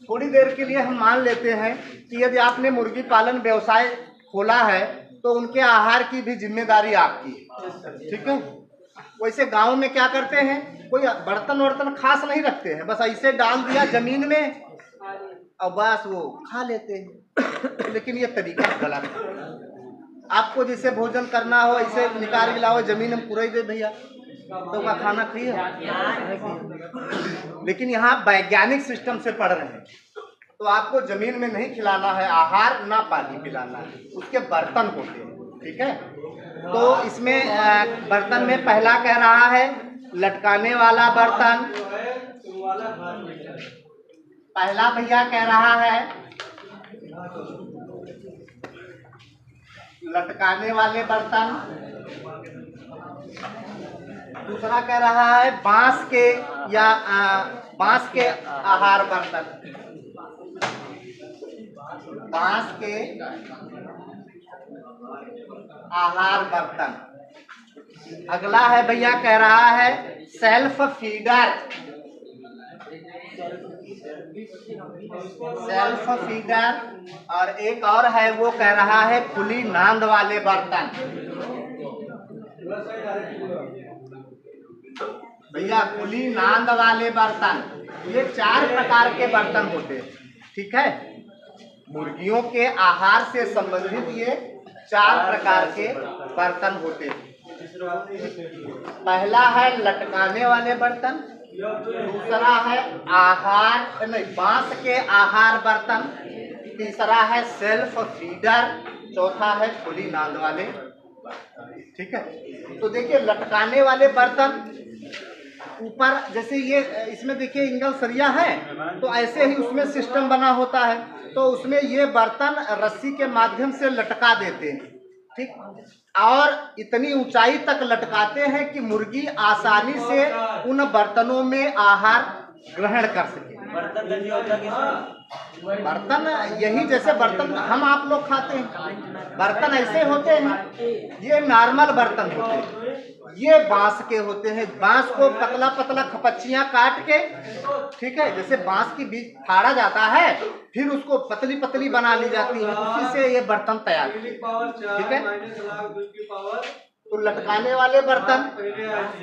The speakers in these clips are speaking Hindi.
थोड़ी देर के लिए हम मान लेते हैं कि यदि आपने मुर्गी पालन व्यवसाय खोला है तो उनके आहार की भी जिम्मेदारी आपकी है, ठीक है। वैसे गांव में क्या करते हैं, कोई बर्तन वर्तन खास नहीं रखते हैं, बस ऐसे डाल दिया जमीन में और बस वो खा लेते हैं। लेकिन ये तरीका गलत है। आपको जैसे भोजन करना हो ऐसे निकाल के लाओ, जमीन में पुराई दे भैया तो का खाना खाइए। लेकिन यहाँ वैज्ञानिक सिस्टम से पढ़ रहे हैं तो आपको जमीन में नहीं खिलाना है आहार, ना पानी पिलाना है, उसके बर्तन होते हैं, ठीक है। तो इसमें बर्तन में पहला कह रहा है लटकाने वाला बर्तन। पहला भैया कह रहा है लटकाने वाले बर्तन। दूसरा कह रहा है बांस के या बांस के आहार बर्तन, बांस के आहार बर्तन। अगला है भैया कह रहा है सेल्फ फीडर, सेल्फ फीडर। और एक और है वो कह रहा है खुली नांद वाले बर्तन। भैया खुली नांद वाले बर्तन, ये 4 प्रकार के बर्तन होते हैं, ठीक है। मुर्गियों के आहार से संबंधित ये 4 प्रकार के बर्तन होते हैं। पहला है लटकाने वाले बर्तन, दूसरा है आहार नहीं बांस के आहार बर्तन, तीसरा है सेल्फ फीडर, चौथा है खुली नांद वाले, ठीक है। तो देखिए लटकाने वाले बर्तन ऊपर जैसे ये इसमें देखिए इंगल सरिया है तो ऐसे ही उसमें सिस्टम बना होता है, तो उसमें ये बर्तन रस्सी के माध्यम से लटका देते हैं, ठीक। और इतनी ऊंचाई तक लटकाते हैं कि मुर्गी आसानी से उन बर्तनों में आहार ग्रहण कर सके। बर्तन यही जैसे बर्तन हम आप लोग खाते हैं, बर्तन ऐसे होते हैं, ये नॉर्मल बर्तन होते हैं, ये बांस के होते हैं। बांस को पतला पतला खपच्चियां काट के, ठीक है, जैसे बांस की बीज फाड़ा जाता है फिर उसको पतली पतली बना ली जाती है, उसी से ये बर्तन तैयार, ठीक है। तो लटकाने वाले बर्तन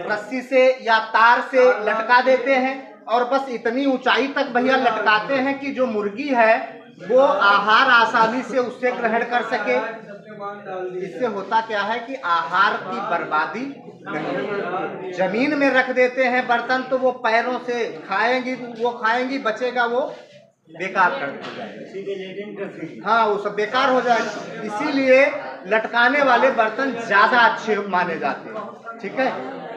रस्सी से या तार से लटका देते हैं और बस इतनी ऊंचाई तक भैया लटकाते हैं कि जो मुर्गी है वो आहार आसानी से उससे ग्रहण कर सके। इससे होता क्या है कि आहार की बर्बादी नहीं। जमीन में रख देते हैं बर्तन तो वो पैरों से खाएंगी, वो खाएंगी, बचेगा वो बेकार कर देगा, हाँ वो सब बेकार हो जाएगा। इसीलिए लटकाने वाले बर्तन ज्यादा अच्छे माने जाते हैं, ठीक है।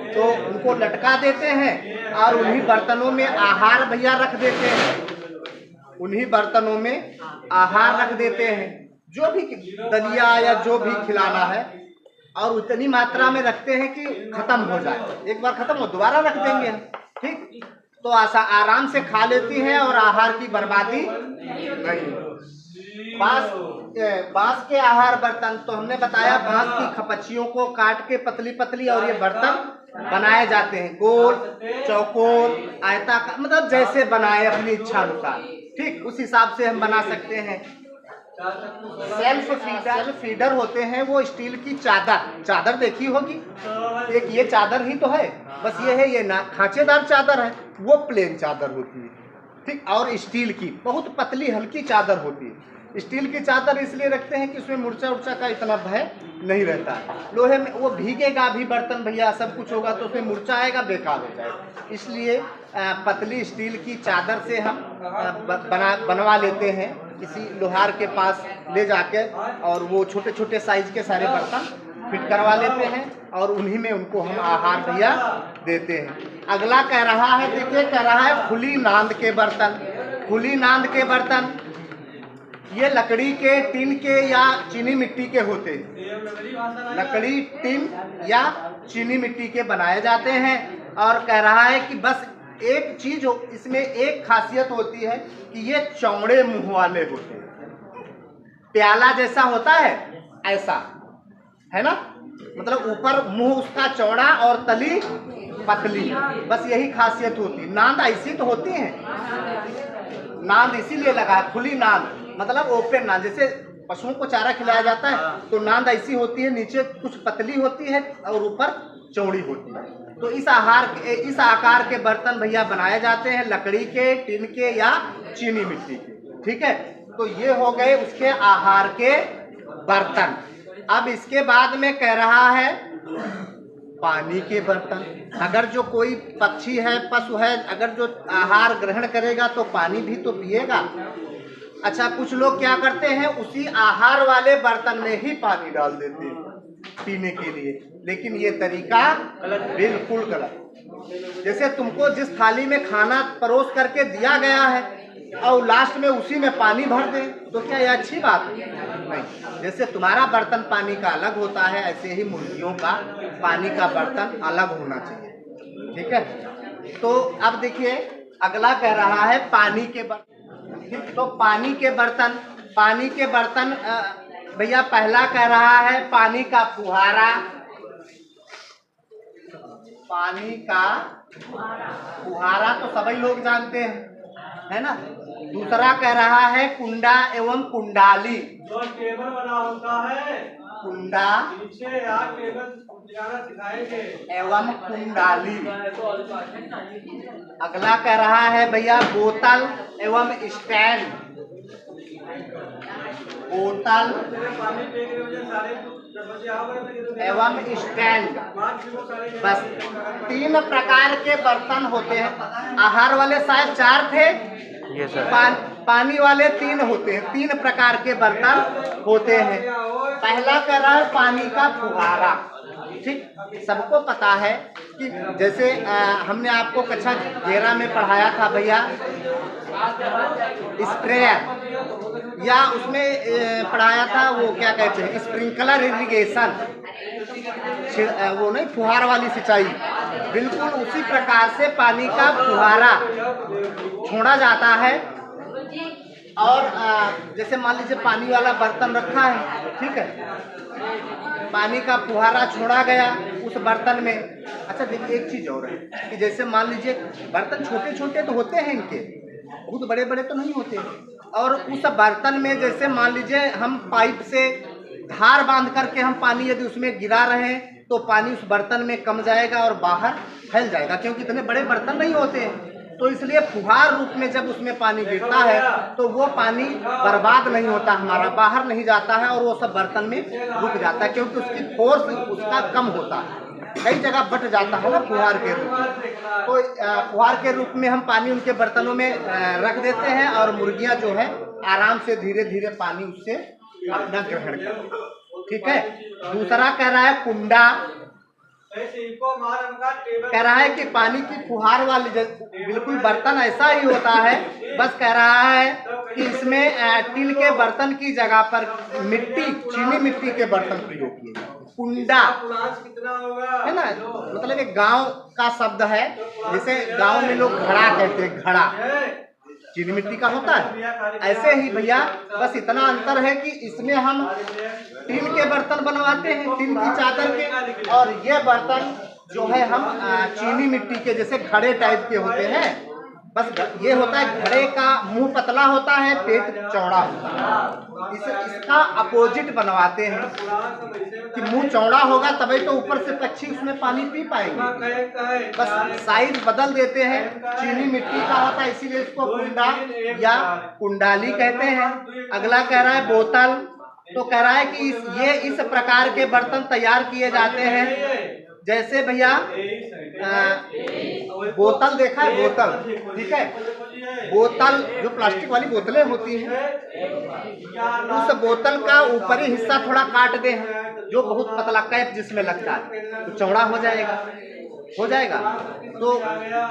तो उनको लटका देते हैं और उन्हीं बर्तनों में आहार भैया रख देते हैं, उन्हीं बर्तनों में आहार रख देते हैं, जो भी दलिया या जो भी खिलाना है, और उतनी मात्रा में रखते हैं कि खत्म हो जाए, एक बार खत्म हो दोबारा रख देंगे, ठीक। तो आराम से खा लेती हैं और आहार की बर्बादी नहीं। बांस के आहार बर्तन तो हमने बताया बांस की खपच्चियों को काट के पतली पतली और ये बर्तन बनाए जाते हैं, गोल चौकोर आयताकार, मतलब जैसे बनाए अपनी इच्छा अनुसार, ठीक, उस हिसाब से हम बना सकते हैं। सेल्फ फीडर होते हैं वो स्टील की चादर देखी होगी, एक ये चादर ही तो है, बस ये है, ये ना खांचेदार चादर है, वो प्लेन चादर होती है, ठीक। और स्टील की बहुत पतली हल्की चादर होती है। स्टील की चादर इसलिए रखते हैं कि उसमें मुर्चा उर्चा का इतना भय नहीं रहता है। लोहे में वो भीगेगा भी बर्तन भैया, सब कुछ होगा तो उसमें मुर्चा आएगा, बेकार हो जाएगा। इसलिए पतली स्टील की चादर से हम बनवा लेते हैं किसी लोहार के पास ले जाके, और वो छोटे छोटे साइज के सारे बर्तन फिट करवा लेते हैं और उन्हीं में उनको हम आहार भैया देते हैं। अगला कह रहा है, देखिए कह रहा है खुली नांद के बर्तन। खुली नांद के बर्तन ये लकड़ी के, टिन के या चीनी मिट्टी के होते हैं, लकड़ी, टिन या चीनी मिट्टी के बनाए जाते हैं। और कह रहा है कि बस एक चीज इसमें एक खासियत होती है कि ये चौड़े मुंह वाले होते हैं, प्याला जैसा होता है ऐसा है ना, मतलब ऊपर मुंह उसका चौड़ा और तली पतली, बस यही खासियत होती है। नांद ऐसी तो होती है, नांद इसीलिए लगा है, खुली नांद मतलब ओपन नांद। जैसे पशुओं को चारा खिलाया जाता है तो नांद ऐसी होती है, नीचे कुछ पतली होती है और ऊपर चौड़ी होती है। तो इस आकार के बर्तन भैया बनाए जाते हैं लकड़ी के, टिन के या चीनी मिट्टी के। ठीक है, तो ये हो गए उसके आहार के बर्तन। अब इसके बाद में कह रहा है पानी के बर्तन। अगर जो कोई पक्षी है, पशु है, अगर जो आहार ग्रहण करेगा तो पानी भी तो पिएगा। अच्छा, कुछ लोग क्या करते हैं, उसी आहार वाले बर्तन में ही पानी डाल देते हैं पीने के लिए, लेकिन ये तरीका बिल्कुल गलत। जैसे तुमको जिस थाली में खाना परोस करके दिया गया है और लास्ट में उसी में पानी भर दे तो क्या ये अच्छी बात है? नहीं। जैसे तुम्हारा बर्तन पानी का अलग होता है, ऐसे ही मुर्गियों का पानी का बर्तन अलग होना चाहिए। ठीक है, तो अब देखिए अगला कह रहा है पानी के बर्तन। तो पानी के बर्तन भैया पहला कह रहा है पानी का फुहारा। पानी का फुहारा तो सभी लोग जानते हैं, है ना। दूसरा कह रहा है कुंडा एवं कुंडाली। जो टेबल बना होता है, कुंडा एवं कुंडाली। अगला कह रहा है भैया बोतल एवं स्टैंड। बोतल एवं स्टैंड। बस 3 प्रकार के बर्तन होते हैं। आहार वाले शायद 4 थे, ये सर। पानी वाले 3 होते हैं। 3 प्रकार के बर्तन होते हैं। पहला कह रहा है पानी का फुहारा। ठीक, सबको पता है कि जैसे हमने आपको कक्षा 11 में पढ़ाया था भैया स्प्रेयर, या उसमें पढ़ाया था वो क्या कहते हैं स्प्रिंकलर इरिगेशन, वो नहीं फुहार वाली सिंचाई। बिल्कुल उसी प्रकार से पानी का फुहारा छोड़ा जाता है। और जैसे मान लीजिए पानी वाला बर्तन रखा है, ठीक है, पानी का फुहारा छोड़ा गया उस बर्तन में। अच्छा देखिए एक चीज और है कि जैसे मान लीजिए बर्तन छोटे छोटे तो होते हैं, इनके बहुत बड़े बड़े तो नहीं होते, और उस बर्तन में जैसे मान लीजिए हम पाइप से धार बांध करके हम पानी यदि उसमें गिरा रहे हैं तो पानी उस बर्तन में कम जाएगा और बाहर फैल जाएगा, क्योंकि इतने बड़े बर्तन नहीं होते हैं। तो इसलिए फुहार रूप में जब उसमें पानी गिरता है तो वो पानी बर्बाद नहीं होता, हमारा बाहर नहीं जाता है और वो सब बर्तन में रुक जाता है, क्योंकि उसकी फोर्स उसका कम होता है, कई जगह बट जाता है ना फुहार के रूप में। तो फुहार के रूप में हम पानी उनके बर्तनों में रख देते हैं और मुर्गियां जो है आराम से धीरे धीरे पानी उससे अपना ग्रहण करती। ठीक है, दूसरा कह रहा है कुंडा। कह रहा है कि पानी की फुहार वाली बिल्कुल बर्तन ऐसा ही होता है, बस कह रहा है कि इसमें टिन के बर्तन की जगह पर मिट्टी, चीनी मिट्टी के बर्तन प्रयोग किए जाते हैं। कुंडा है ना, मतलब एक गांव का शब्द है, जैसे गांव में लोग घड़ा कहते हैं, घड़ा चीनी मिट्टी का होता है। ऐसे ही भैया बस इतना अंतर है कि इसमें हम टिन के बर्तन बनवाते हैं, टिन की चादर के, और ये बर्तन जो है हम चीनी मिट्टी के जैसे घड़े टाइप के होते हैं। बस ये होता है घड़े का मुंह पतला होता है, पेट चौड़ा होता है। इसका अपोजिट बनवाते हैं कि मुंह चौड़ा होगा तभी तो ऊपर से पक्षी उसमें पानी पी पाएंगे। बस साइज बदल देते हैं, चीनी मिट्टी का होता है इसीलिए इसको कुंडा या कुंडाली कहते हैं। अगला कह रहा है बोतल। तो कह रहा है कि ये इस प्रकार के बर्तन तैयार किए जाते हैं, जैसे भैया बोतल देखा है, बोतल, ठीक है, बोतल जो प्लास्टिक वाली बोतलें होती हैं, उस बोतल का ऊपरी हिस्सा थोड़ा काट दे, जो बहुत पतला कैप जिसमें लगता है तो चौड़ा हो जाएगा। तो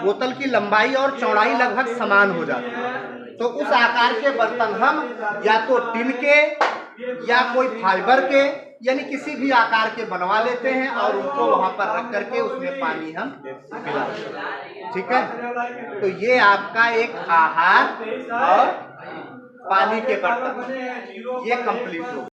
बोतल की लंबाई और चौड़ाई लगभग समान हो जाती है। तो उस आकार के बर्तन हम या तो टिन के या कोई फाइबर के यानी किसी भी आकार के बनवा लेते हैं और उनको वहां पर रख करके उसमें पानी हम पिलाते हैं। ठीक है, तो ये आपका एक आहार और पानी के बर्तन ये कंप्लीट हो।